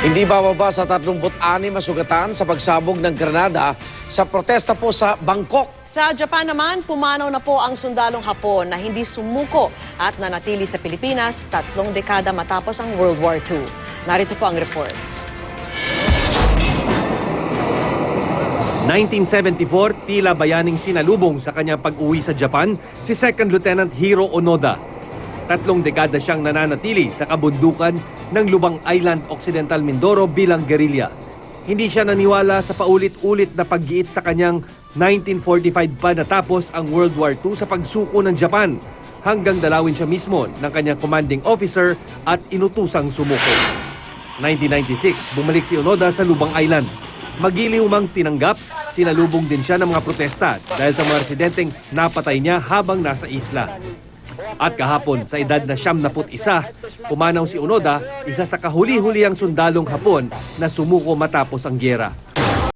Hindi bababa sa 36 masugatan sa pagsabog ng granada sa protesta po sa Bangkok. Sa Japan naman, pumanaw na po ang sundalong Hapon na hindi sumuko at nanatili sa Pilipinas 3 dekada matapos ang World War II. Narito po ang report. 1974, tila bayaning sinalubong sa kanyang pag-uwi sa Japan si Second Lieutenant Hiro Onoda. 3 dekada siyang nananatili sa kabundukan ng Lubang Island, Occidental Mindoro bilang gerilya. Hindi siya naniwala sa paulit-ulit na paggiit sa kanyang 1945 pa natapos ang World War II sa pagsuko ng Japan hanggang dalawin siya mismo ng kanyang commanding officer at inutusang sumuko. 1996, bumalik si Onoda sa Lubang Island. Magiliw mang tinanggap, sinalubong din siya ng mga protesta dahil sa mga residenteng napatay niya habang nasa isla. At kahapon, sa edad na 71, pumanaw si Onoda, isa sa kahuli-hulihang sundalong Hapon na sumuko matapos ang gyera.